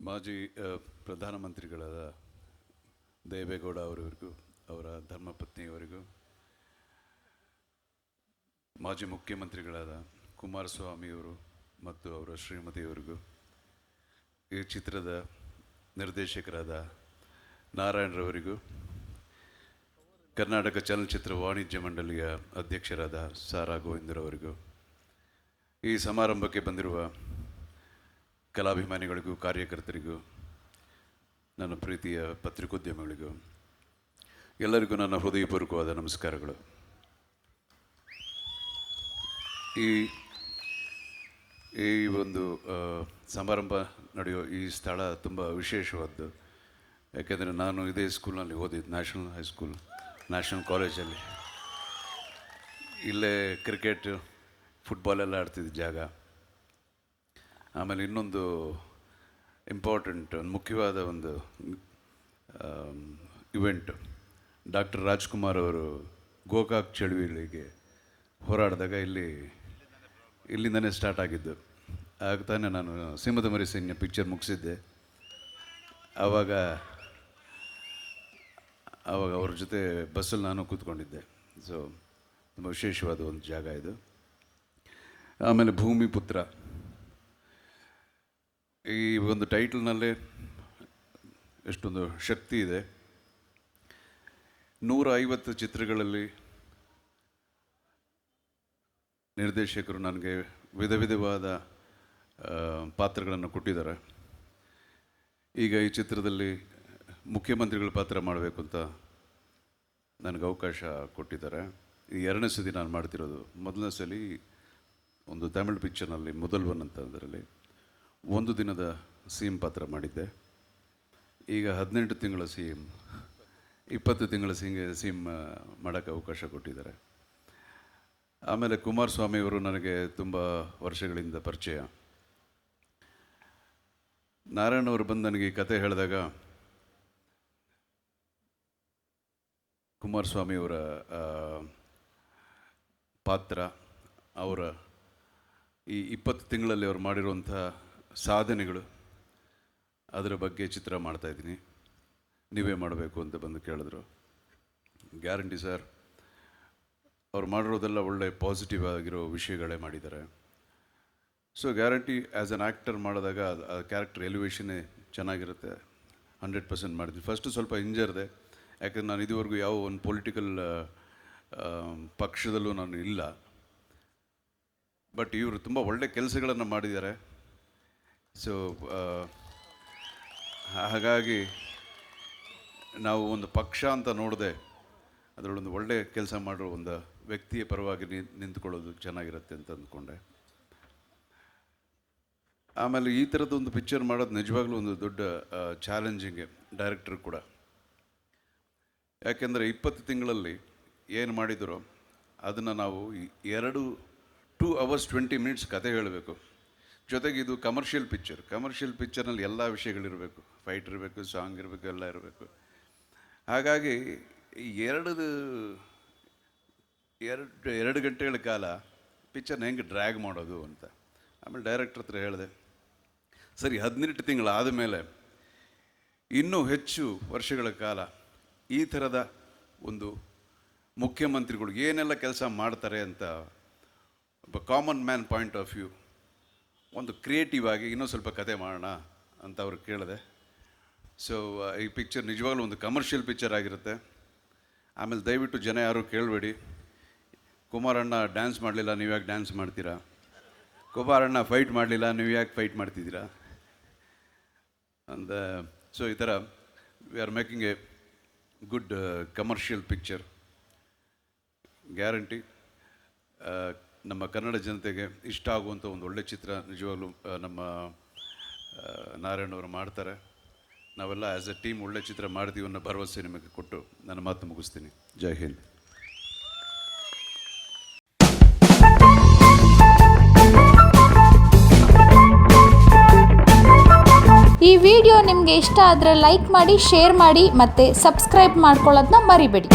ಮಾಜಿ ಪ್ರಧಾನಮಂತ್ರಿಗಳಾದ ದೇವೇಗೌಡ ಅವರಿಗೂ, ಅವರ ಧರ್ಮಪತ್ನಿಯವರಿಗೂ, ಮಾಜಿ ಮುಖ್ಯಮಂತ್ರಿಗಳಾದ ಕುಮಾರಸ್ವಾಮಿಯವರು ಮತ್ತು ಅವರ ಶ್ರೀಮತಿಯವರಿಗೂ, ಈ ಚಿತ್ರದ ನಿರ್ದೇಶಕರಾದ ನಾರಾಯಣರವರಿಗೂ, ಕರ್ನಾಟಕ ಚಲನಚಿತ್ರ ವಾಣಿಜ್ಯ ಮಂಡಳಿಯ ಅಧ್ಯಕ್ಷರಾದ ಸಾರಾ ಗೋವಿಂದರವರಿಗೂ, ಈ ಸಮಾರಂಭಕ್ಕೆ ಬಂದಿರುವ ಕಲಾಭಿಮಾನಿಗಳಿಗೂ, ಕಾರ್ಯಕರ್ತರಿಗೂ, ನನ್ನ ಪ್ರೀತಿಯ ಪತ್ರಿಕೋದ್ಯಮಿಗಳಿಗೂ ಎಲ್ಲರಿಗೂ ನನ್ನ ಹೃದಯಪೂರ್ವಕವಾದ ನಮಸ್ಕಾರಗಳು. ಈ ಒಂದು ಸಮಾರಂಭ ನಡೆಯೋ ಈ ಸ್ಥಳ ತುಂಬ ವಿಶೇಷವಾದ್ದು. ಯಾಕೆಂದರೆ ನಾನು ಇದೇ ಸ್ಕೂಲ್ನಲ್ಲಿ ಓದಿದ್ದು, ನ್ಯಾಷನಲ್ ಹೈಸ್ಕೂಲ್, ನ್ಯಾಷನಲ್ ಕಾಲೇಜಲ್ಲಿ. ಇಲ್ಲೇ ಕ್ರಿಕೆಟ್, ಫುಟ್ಬಾಲೆಲ್ಲ ಆಡ್ತಿದ್ದ ಜಾಗ. ಆಮೇಲೆ ಇನ್ನೊಂದು ಇಂಪಾರ್ಟೆಂಟ್, ಮುಖ್ಯವಾದ ಒಂದು ಇವೆಂಟ್, ಡಾಕ್ಟರ್ ರಾಜ್ಕುಮಾರ್ ಅವರು ಗೋಕಾಕ್ ಚಳುವಳಿಗೆ ಹೋರಾಡಿದಾಗ ಇಲ್ಲಿಂದನೇ ಸ್ಟಾರ್ಟ್ ಆಗಿದ್ದು. ಆಗ ತಾನೇ ನಾನು ಸಿಂಹದ ಮರಿ ಸೈನ್ಯ ಪಿಕ್ಚರ್ ಮುಗಿಸಿದ್ದೆ. ಆವಾಗ ಅವ್ರ ಜೊತೆ ಬಸ್ಸಲ್ಲಿ ನಾನು ಕೂತ್ಕೊಂಡಿದ್ದೆ. ಸೊ ತುಂಬ ವಿಶೇಷವಾದ ಒಂದು ಜಾಗ ಇದು. ಆಮೇಲೆ ಭೂಮಿಪುತ್ರ, ಈ ಒಂದು ಟೈಟಲ್ನಲ್ಲೇ ಎಷ್ಟೊಂದು ಶಕ್ತಿ ಇದೆ. 150 ಚಿತ್ರಗಳಲ್ಲಿ ನಿರ್ದೇಶಕರು ನನಗೆ ವಿಧ ವಿಧವಾದ ಪಾತ್ರಗಳನ್ನು ಕೊಟ್ಟಿದ್ದಾರೆ. ಈಗ ಈ ಚಿತ್ರದಲ್ಲಿ ಮುಖ್ಯಮಂತ್ರಿಗಳ ಪಾತ್ರ ಮಾಡಬೇಕು ಅಂತ ನನಗೆ ಅವಕಾಶ ಕೊಟ್ಟಿದ್ದಾರೆ. ಈ 2ನೇ ಸತಿ ನಾನು ಮಾಡ್ತಿರೋದು. ಮೊದಲನೇ ಸಲ ಒಂದು ತಮಿಳ್ ಪಿಕ್ಚರ್ನಲ್ಲಿ ಮೊದಲ್ವನ್ ಅಂತ, ಅದರಲ್ಲಿ 1 ದಿನದ CM ಪಾತ್ರ ಮಾಡಿದ್ದೆ. ಈಗ 18 ತಿಂಗಳ CM, 20 ತಿಂಗಳ CM ಮಾಡೋಕ್ಕೆ ಅವಕಾಶ ಕೊಟ್ಟಿದ್ದಾರೆ. ಆಮೇಲೆ ಕುಮಾರಸ್ವಾಮಿಯವರು ನನಗೆ ತುಂಬ ವರ್ಷಗಳಿಂದ ಪರಿಚಯ. ನಾರಾಯಣವರು ಬಂದು ನನಗೆ ಈ ಕತೆ ಹೇಳಿದಾಗ, ಕುಮಾರಸ್ವಾಮಿಯವರ ಪಾತ್ರ, ಅವರ ಈ 20 ತಿಂಗಳಲ್ಲಿ ಅವರು ಮಾಡಿರುವಂಥ ಸಾಧನೆಗಳು, ಅದರ ಬಗ್ಗೆ ಚಿತ್ರ ಮಾಡ್ತಾಯಿದ್ದೀನಿ, ನೀವೇ ಮಾಡಬೇಕು ಅಂತ ಬಂದು ಕೇಳಿದ್ರು. ಗ್ಯಾರಂಟಿ ಸರ್, ಅವ್ರು ಮಾಡಿರೋದೆಲ್ಲ ಒಳ್ಳೆ ಪಾಸಿಟಿವ್ ಆಗಿರೋ ವಿಷಯಗಳೇ ಮಾಡಿದ್ದಾರೆ. So guarantee as an actor ಮಾಡಿದಾಗ ಆ ಕ್ಯಾರೆಕ್ಟರ್ ಎಲಿವೇಷನ್ನೇ ಚೆನ್ನಾಗಿರುತ್ತೆ. 100% ಮಾಡಿದ್ವಿ. ಫಸ್ಟು ಸ್ವಲ್ಪ ಹಿಂಜರಿದೆ, ಯಾಕಂದ್ರೆ ನಾನು ಇದುವರೆಗೂ ಯಾವ ಒಂದು ಪೊಲಿಟಿಕಲ್ ಪಕ್ಷದಲ್ಲೂ ನಾನು ಇಲ್ಲ. ಬಟ್ ಇವರು ತುಂಬ ಒಳ್ಳೆ ಕೆಲಸಗಳನ್ನು ಮಾಡಿದ್ದಾರೆ. ಸೊ ಹಾಗಾಗಿ ನಾವು ಒಂದು ಪಕ್ಷ ಅಂತ ನೋಡದೆ ಅದರಲ್ಲೊಂದು ಒಳ್ಳೆ ಕೆಲಸ ಮಾಡೋ ಒಂದು ವ್ಯಕ್ತಿಯ ಪರವಾಗಿ ನಿಂತ್ಕೊಳ್ಳೋದು ಚೆನ್ನಾಗಿರುತ್ತೆ ಅಂತ ಅಂದ್ಕೊಂಡೆ. ಆಮೇಲೆ ಈ ಥರದ್ದೊಂದು ಪಿಕ್ಚರ್ ಮಾಡೋದು ನಿಜವಾಗ್ಲೂ ಒಂದು ದೊಡ್ಡ ಚಾಲೆಂಜಿಂಗ್ ಡೈರೆಕ್ಟರ್ ಕೂಡ. ಯಾಕೆಂದರೆ 20 ತಿಂಗಳಲ್ಲಿ ಏನು ಮಾಡಿದರೋ ಅದನ್ನು ನಾವು 2 hours 20 minutes ಕತೆ ಹೇಳಬೇಕು. ಜೊತೆಗೆ ಇದು ಕಮರ್ಷಿಯಲ್ ಪಿಕ್ಚರ್ನಲ್ಲಿ ಎಲ್ಲ ವಿಷಯಗಳಿರಬೇಕು, ಫೈಟ್ ಇರಬೇಕು, ಸಾಂಗ್ ಇರಬೇಕು, ಎಲ್ಲ ಇರಬೇಕು. ಹಾಗಾಗಿ 2 ಗಂಟೆಗಳ ಕಾಲ ಪಿಕ್ಚರ್ನ ಹೆಂಗೆ ಡ್ರ್ಯಾಗ್ ಮಾಡೋದು ಅಂತ. ಆಮೇಲೆ ಡೈರೆಕ್ಟರ್ ಹತ್ರ ಹೇಳಿದೆ, ಸರಿ 18 ತಿಂಗಳಾದ ಮೇಲೆ ಇನ್ನೂ ಹೆಚ್ಚು ವರ್ಷಗಳ ಕಾಲ ಈ ಥರದ ಒಂದು ಮುಖ್ಯಮಂತ್ರಿಗಳು ಏನೆಲ್ಲ ಕೆಲಸ ಮಾಡ್ತಾರೆ ಅಂತ ಒಬ್ಬ common man point of view ಒಂದು ಕ್ರಿಯೇಟಿವ್ ಆಗಿ ಇನ್ನೂ ಸ್ವಲ್ಪ ಕತೆ ಮಾಡೋಣ ಅಂತ ಅವ್ರಿಗೆ ಕೇಳಿದೆ. ಸೊ ಈ ಪಿಕ್ಚರ್ ನಿಜವಾಗ್ಲೂ ಒಂದು ಕಮರ್ಷಿಯಲ್ ಪಿಕ್ಚರ್ ಆಗಿರುತ್ತೆ. ಆಮೇಲೆ ದಯವಿಟ್ಟು ಜನ ಯಾರು ಕೇಳಬೇಡಿ, ಕುಮಾರಣ್ಣ ಡ್ಯಾನ್ಸ್ ಮಾಡಲಿಲ್ಲ, ನೀವು ಯಾಕೆ ಡ್ಯಾನ್ಸ್ ಮಾಡ್ತೀರಾ? ಕುಮಾರಣ್ಣ ಫೈಟ್ ಮಾಡಲಿಲ್ಲ, ನೀವು ಯಾಕೆ ಫೈಟ್ ಮಾಡ್ತಿದ್ದೀರಾ ಅಂತ. ಸೊ ಈ ಥರ we are making A good commercial picture. Guarantee ನಮ್ಮ ಕನ್ನಡ ಜನತೆಗೆ ಇಷ್ಟ ಆಗುವಂಥ ಒಂದು ಒಳ್ಳೆ ಚಿತ್ರ ನಿಜವಾಗ್ಲೂ ನಮ್ಮ ನಾರಾಯಣವರು ಮಾಡ್ತಾರೆ. ನಾವೆಲ್ಲ ಆ್ಯಸ್ ಎ ಟೀಮ್ ಒಳ್ಳೆ ಚಿತ್ರ ಮಾಡ್ತೀವಿ ಅನ್ನೋ ಭರವಸೆ ನಿಮಗೆ ಕೊಟ್ಟು ನನ್ನ ಮಾತು ಮುಗಿಸ್ತೀನಿ. ಜೈ ಹಿಂದ್. ಈ ವಿಡಿಯೋ ನಿಮಗೆ ಇಷ್ಟ ಆದರೆ ಲೈಕ್ ಮಾಡಿ, ಶೇರ್ ಮಾಡಿ ಮತ್ತು ಸಬ್ಸ್ಕ್ರೈಬ್ ಮಾಡ್ಕೊಳ್ಳೋದನ್ನ ಮರಿಬೇಡಿ.